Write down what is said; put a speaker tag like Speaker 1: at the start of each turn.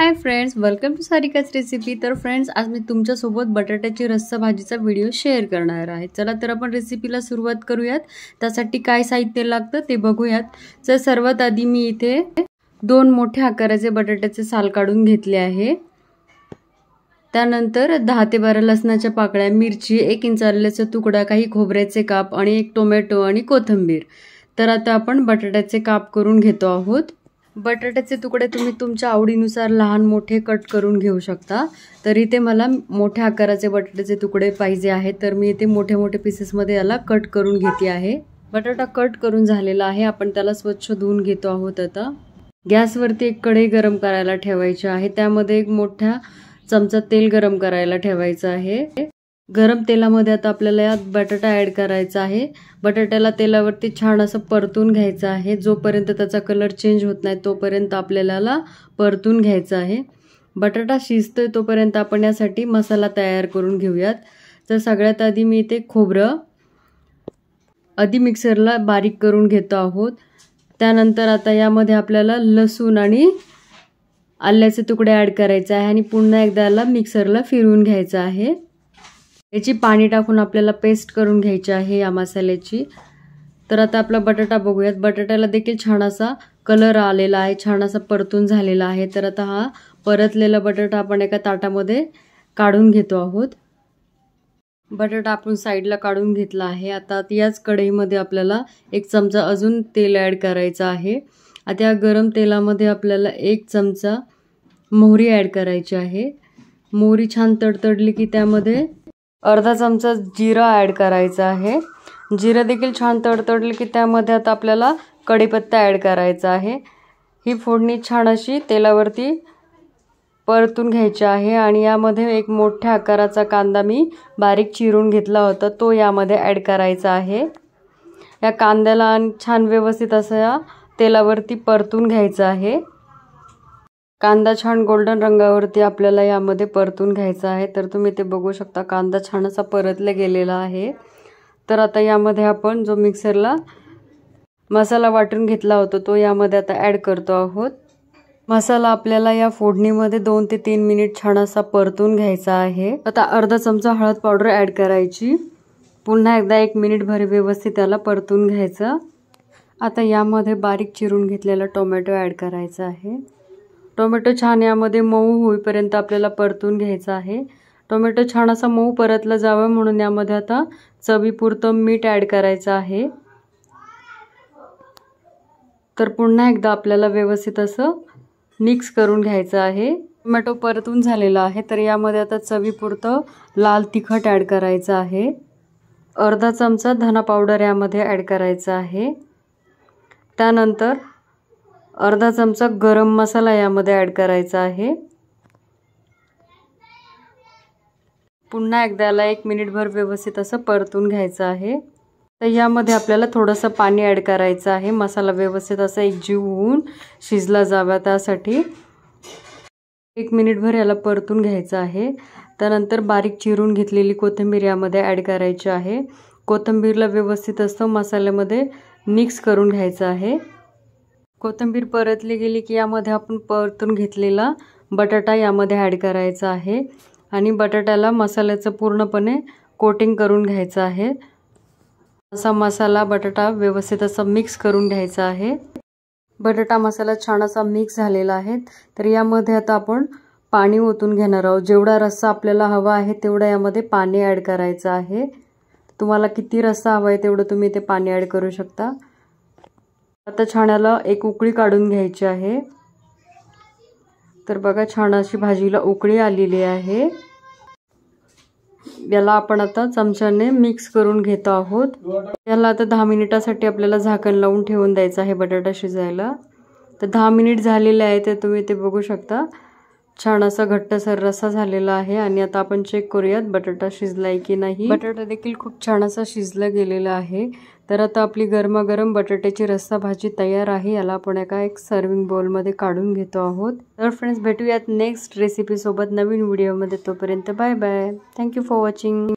Speaker 1: High friends, welcome to सारिकाच recipe. तर friends, आज मी तुमच्यासोबत बटाट्याची रस्सा भाजीचा व्हिडिओ शेअर करणार आहे। चला तर आपण रेसिपीला सुरुवात करूयात। त्यासाठी काय साहित्य लागतं ते बघूयात। तर सर्वात आधी मी इथे 2 मोठ्या आकाराचे बटाट्याचे साल काढून घेतले आहे। त्यानंतर 10 ते 12 लसणाच्या पाकळ्या, मिरची, 1 इंच आल्याचा तुकडा, काही खोबऱ्याचे काप आणि 1 टोमॅटो आणि कोथिंबीर। तर आता आपण बटाट्याचे काप करून घेतो आहोत। बटाट्याचे तुकडे तुम्ही तुमच्या आवडीनुसार लहान मोठे कट करून घेऊ शकता। तर इथे मला मोठ्या आकाराचे बटाट्याचे तुकडे पाहिजे आहेत, तर मी इथे मोठे मोठे पीसेस मध्ये याला कट करून घेते आहे। बटाटा कट करून झालेला आहे, आपण त्याला स्वच्छ धुवून घेतो आहोत। आता गॅसवरती एक कढई गरम करायला ठेवायची आहे। त्यामध्ये 1 मोठा चमचा तेल गरम करायला ठेवायचं आहे। गरम तेलामध्ये आता आपल्याला यात बटाटा ॲड करायचा आहे। बटाट्याला तेलावरती छान असं परतून घ्यायचं आहे। जोपर्यंत त्याचा कलर चेंज होत नाही तोपर्यंत आपल्याला परतून घ्यायचं आहे। बटाटा शिजतोय तोपर्यंत आपण यासाठी मसाला तयार करून घेऊयात। तर सगळ्यात आधी मी इथे खोबरं आधी मिक्सरला बारीक करून घेतो आहोत। त्यानंतर आता यामध्ये आपल्याला लसूण आणि आल्याचे तुकडे ॲड करायचे आहे आणि पुन्हा एकदा याला मिक्सरला फिरवून घ्यायचं आहे। याची पाणी टाकून आपल्याला पेस्ट करून घ्यायची आहे या मसाल्याची। तर आता आपला बटाटा बघूयात। बटाट्याला देखील छान असा कलर आलेला आहे, छान असा परतून झालेला आहे। तर आता हा परतलेला बटाटा आपण एका ताटामध्ये काढून घेतो आहोत। बटाटा आपण साईडला काढून घेतला आहे। आता याच कढईमध्ये आपल्याला 1 चमचा अजून तेल ॲड करायचं आहे। आता या गरम तेलामध्ये आपल्याला 1 चमचा मोहरी ॲड करायची आहे। मोहरी छान तडतडली की त्यामध्ये अर्धा चमचा जिरा ॲड करायचा आहे। जिरा देखील छान तडतडली की त्यामध्ये आता आपल्याला कढीपत्ता ॲड करायचा आहे। ही फोडणी छान अशी तेलावरती परतून घ्यायची आहे आणि यामध्ये 1 मोठ्या आकाराचा कांदा मी बारीक चिरून घेतला होता तो यामध्ये ॲड करायचा आहे। या कांद्याला छान व्यवस्थित असं तेलावरती परतून घ्यायचं आहे। कांदा छान गोल्डन रंगावरती आपल्याला यामध्ये परतून घ्यायचा आहे। तर तुम्ही ते बघू शकता, कांदा छान असा परतला गेलेला आहे। तर आता यामध्ये आपण जो मिक्सरला मसाला वाटून घेतला होता तो यामध्ये आता ॲड करतो आहोत। मसाला आपल्याला या फोडणीमध्ये 2 ते 3 मिनिट छान असा परतून घ्यायचा आहे। आता अर्धा चमचा हळद पावडर ॲड करायची। पुन्हा एकदा 1 मिनिट भर व्यवस्थित त्याला परतून घ्यायचं। आता यामध्ये बारीक चिरून घेतलेला टोमॅटो ॲड करायचा आहे। टोमॅटो छान यामध्ये मऊ होईपर्यंत आपल्याला परतून घ्यायचा आहे। टोमॅटो छान असा मऊ परतला जावा म्हणून यामध्ये आता चवीपुरतं मीठ ॲड करायचं आहे। तर पुन्हा एकदा आपल्याला व्यवस्थित असं मिक्स करून घ्यायचं आहे। टोमॅटो परतून झालेला आहे, तर यामध्ये आता चवीपुरतं लाल तिखट ॲड करायचं आहे। अर्धा चमचा धना पावडर यामध्ये ॲड करायचा आहे। त्यानंतर अर्धा चमचा गरम मसाला यामध्ये ॲड करायचा आहे। पुन्हा एकदा याला 1 मिनिटभर व्यवस्थित असं परतून घ्यायचं आहे। तर यामध्ये आपल्याला थोडंसं पाणी ॲड करायचं आहे। मसाला व्यवस्थित असा एकजीव होऊन शिजला जावा त्यासाठी 1 मिनिटभर याला परतून घ्यायचं आहे। त्यानंतर बारीक चिरून घेतलेली कोथिंबीर यामध्ये ॲड करायची आहे। कोथिंबीरला व्यवस्थित असं मसाल्यामध्ये मिक्स करून घ्यायचं आहे। कोथिंबीर परतली गेली की यामध्ये आपण परतून घेतलेला बटाटा यामध्ये ॲड करायचा आहे आणि बटाट्याला मसाल्याचं पूर्णपणे कोटिंग करून घ्यायचं आहे। असा मसाला बटाटा व्यवस्थित असं मिक्स करून घ्यायचा आहे। बटाटा मसाला छान असा मिक्स झालेला आहे। तर यामध्ये आता आपण पाणी ओतून घेणार आहोत। जेवढा रस्सा आपल्याला हवा आहे तेवढा यामध्ये पाणी ॲड करायचं आहे। तुम्हाला किती रस्सा हवा आहे तेवढं तुम्ही इथे पाणी ॲड करू शकता। आता छान याला एक उकळी काढून घ्यायची आहे। तर बघा, छान अशी भाजीला उकळी आलेली आहे। याला आपण आता चमच्याने मिक्स करून घेत आहोत। याला आता 10 मिनिटासाठी आपल्याला झाकण लावून ठेवून द्यायचं आहे बटाटा शिजायला। तर 10 मिनिट झालेले आहे, ते तुम्ही ते बघू शकता। छान असा घट्टसर रस्सा झालेला आहे आणि आता आपण चेक करूयात बटाटा शिजलाय की नाही। बटाटा देखील खूप छान असा शिजला गेलेला आहे। तर आता आपली गरमागरम बटाट्याची रस्सा भाजी तयार आहे। याला आपण एक सर्विंग बाउलमध्ये काढून घेतो आहोत। तर फ्रेंड्स, भेटूयात नेक्स्ट रेसिपी सोबत नवीन व्हिडिओमध्ये। तोपर्यंत bye bye. Thank you for watching.